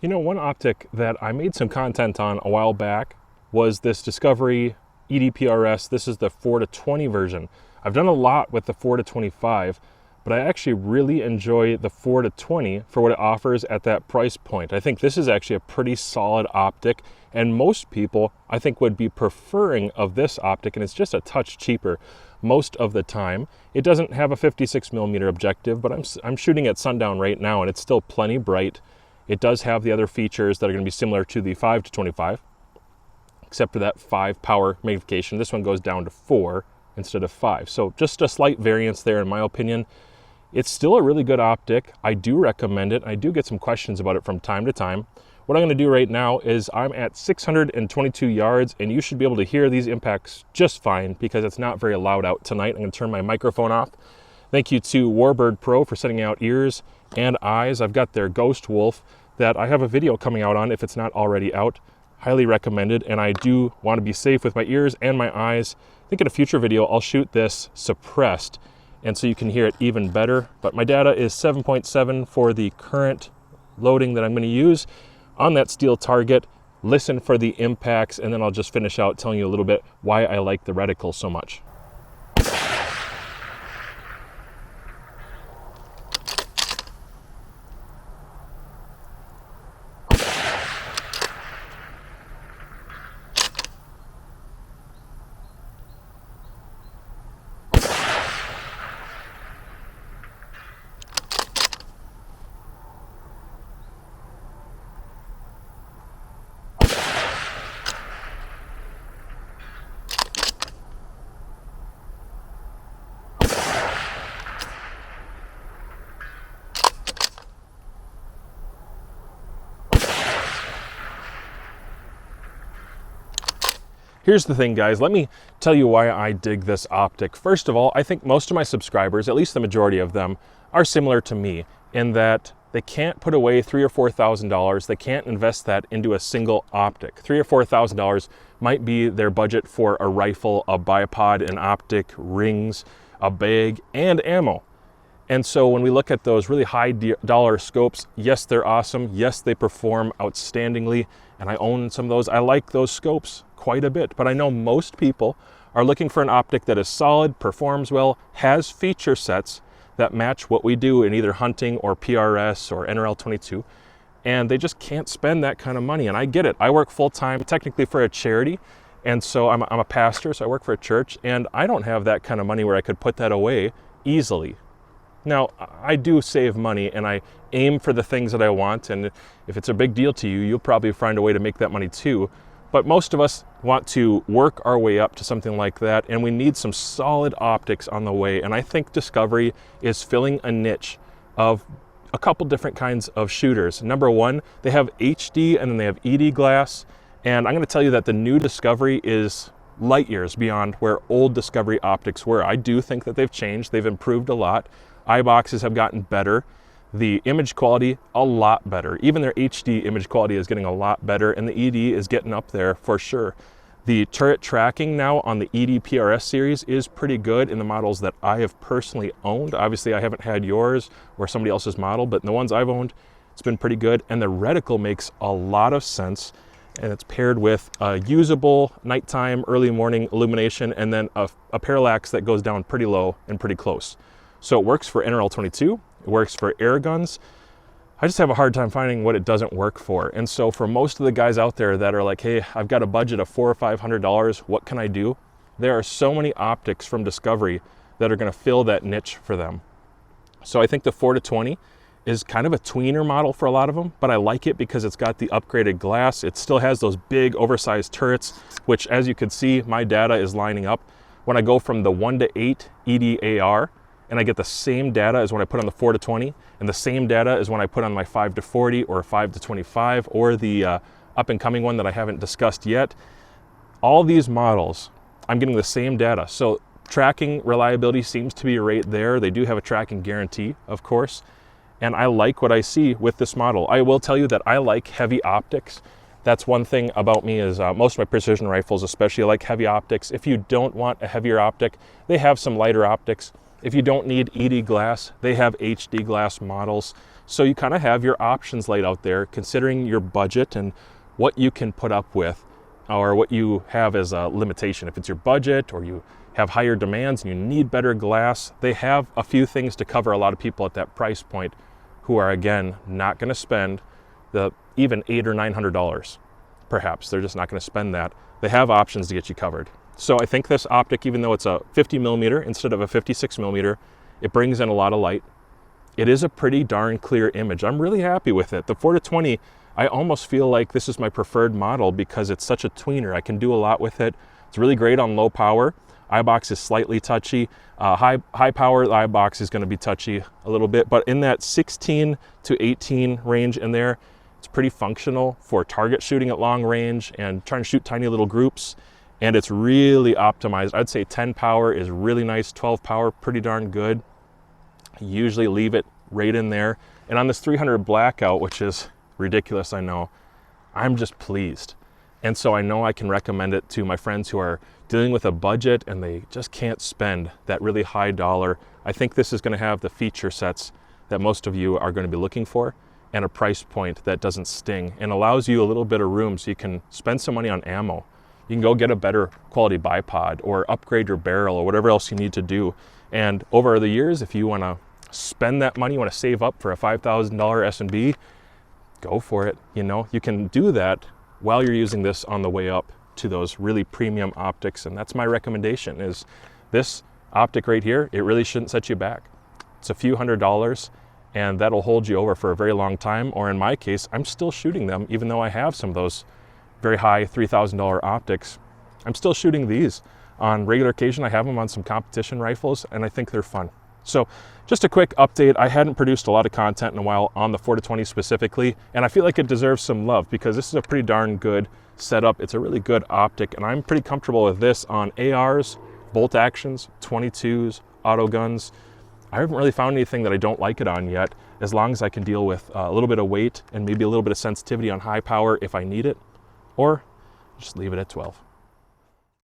You know, one optic that I made some content on a while back was this Discovery PRS. This is the 4-20 version. I've done a lot with the 4-25, but I actually really enjoy the 4-20 for what it offers at that price point. I think this is actually a pretty solid optic, and most people I think would be preferring of this optic, and it's just a touch cheaper most of the time. It doesn't have a 56mm objective, but I'm shooting at sundown right now and it's still plenty bright. It does have the other features that are going to be similar to the 5-25, except for that 5 power magnification. This one goes down to 4 instead of 5. So just a slight variance there in my opinion. It's still a really good optic. I do recommend it. I do get some questions about it from time to time. What I'm going to do right now is I'm at 622 yards and you should be able to hear these impacts just fine because it's not very loud out tonight. I'm going to turn my microphone off. Thank you to Warbird Pro for sending out ears and eyes. I've got their Ghost Wolf that I have a video coming out on if it's not already out. Highly recommended, and I do want to be safe with my ears and my eyes. I think in a future video I'll shoot this suppressed and so you can hear it even better. But my data is 7.7 for the current loading that I'm going to use on that steel target. Listen for the impacts, and then I'll just finish out telling you a little bit why I like the reticle so much. Here's the thing, guys. Let me tell you why I dig this optic. First of all, I think most of my subscribers, at least the majority of them, are similar to me in that they can't put away $3,000 or $4,000. They can't invest that into a single optic. $3,000 or $4,000 might be their budget for a rifle, a bipod, an optic, rings, a bag, and ammo. And so when we look at those really high dollar scopes, yes, they're awesome. Yes, they perform outstandingly. And I own some of those. I like those scopes quite a bit, but I know most people are looking for an optic that is solid, performs well, has feature sets that match what we do in either hunting or PRS or NRL 22, and they just can't spend that kind of money. And I get it. I work full-time, technically for a charity, and so I'm a pastor, so I work for a church, and I don't have that kind of money where I could put that away easily. Now, I do save money and I aim for the things that I want, and if it's a big deal to you, you'll probably find a way to make that money too. But most of us want to work our way up to something like that, and we need some solid optics on the way. And I think Discovery is filling a niche of a couple different kinds of shooters. Number one, they have HD and then they have ED glass. And I'm going to tell you that the new Discovery is light years beyond where old Discovery optics were. I do think that they've changed. They've improved a lot. Eye boxes have gotten better. The image quality, a lot better. Even their HD image quality is getting a lot better, and the ED is getting up there for sure. The turret tracking now on the ED PRS series is pretty good in the models that I have personally owned. Obviously, I haven't had yours or somebody else's model, but in the ones I've owned, it's been pretty good. And the reticle makes a lot of sense, and it's paired with a usable nighttime, early morning illumination, and then a parallax that goes down pretty low and pretty close. So it works for NRL 22. It works for air guns. I just have a hard time finding what it doesn't work for. And so for most of the guys out there that are like, hey, I've got a budget of $400 or $500, what can I do? There are so many optics from Discovery that are going to fill that niche for them. So I think the 4-20 is kind of a tweener model for a lot of them, but I like it because it's got the upgraded glass. It still has those big oversized turrets, which as you can see, my data is lining up. When I go from the 1-8 EDAR, and I get the same data as when I put on the 4-20, and the same data as when I put on my 5-40 or 5-25 or the up and coming one that I haven't discussed yet. All these models, I'm getting the same data. So tracking reliability seems to be right there. They do have a tracking guarantee, of course, and I like what I see with this model. I will tell you that I like heavy optics. That's one thing about me is most of my precision rifles, especially, I like heavy optics. If you don't want a heavier optic, they have some lighter optics. If you don't need ED glass, they have HD glass models. So you kind of have your options laid out there, considering your budget and what you can put up with, or what you have as a limitation. If it's your budget or you have higher demands and you need better glass, they have a few things to cover a lot of people at that price point who are, again, not going to spend the even $800 or $900. Perhaps they're just not going to spend that. They have options to get you covered. So I think this Optic, even though it's a 50 millimeter instead of a 56 millimeter, it brings in a lot of light. It is a pretty darn clear image. I'm really happy with it. The 4-20, I almost feel like this is my preferred model because it's such a tweener. I can do a lot with it. It's really great on low power. iBox is slightly touchy. High power, the iBox is going to be touchy a little bit, but in that 16 to 18 range in there, it's pretty functional for target shooting at long range and trying to shoot tiny little groups. And it's really optimized. I'd say 10 power is really nice. 12 power, pretty darn good. I usually leave it right in there. And on this 300 Blackout, which is ridiculous, I know, I'm just pleased. And so I know I can recommend it to my friends who are dealing with a budget and they just can't spend that really high dollar. I think this is going to have the feature sets that most of you are going to be looking for, and a price point that doesn't sting and allows you a little bit of room so you can spend some money on ammo. You can go get a better quality bipod or upgrade your barrel or whatever else you need to do. And over the years, if you want to spend that money, you want to save up for a $5,000 S&B, go for it. You know, you can do that while you're using this on the way up to those really premium optics. And that's my recommendation, is this Optic right here. It really shouldn't set you back. It's a few $100s, and that'll hold you over for a very long time. Or in my case, I'm still shooting them, even though I have some of those very high $3,000 optics. I'm still shooting these on regular occasion. I have them on some competition rifles, and I think they're fun. So just a quick update. I hadn't produced a lot of content in a while on the 4-20 specifically, and I feel like it deserves some love because this is a pretty darn good setup. It's a really good optic, and I'm pretty comfortable with this on ARs, bolt actions, 22s, auto guns. I haven't really found anything that I don't like it on yet, as long as I can deal with a little bit of weight and maybe a little bit of sensitivity on high power if I need it, or just leave it at 12.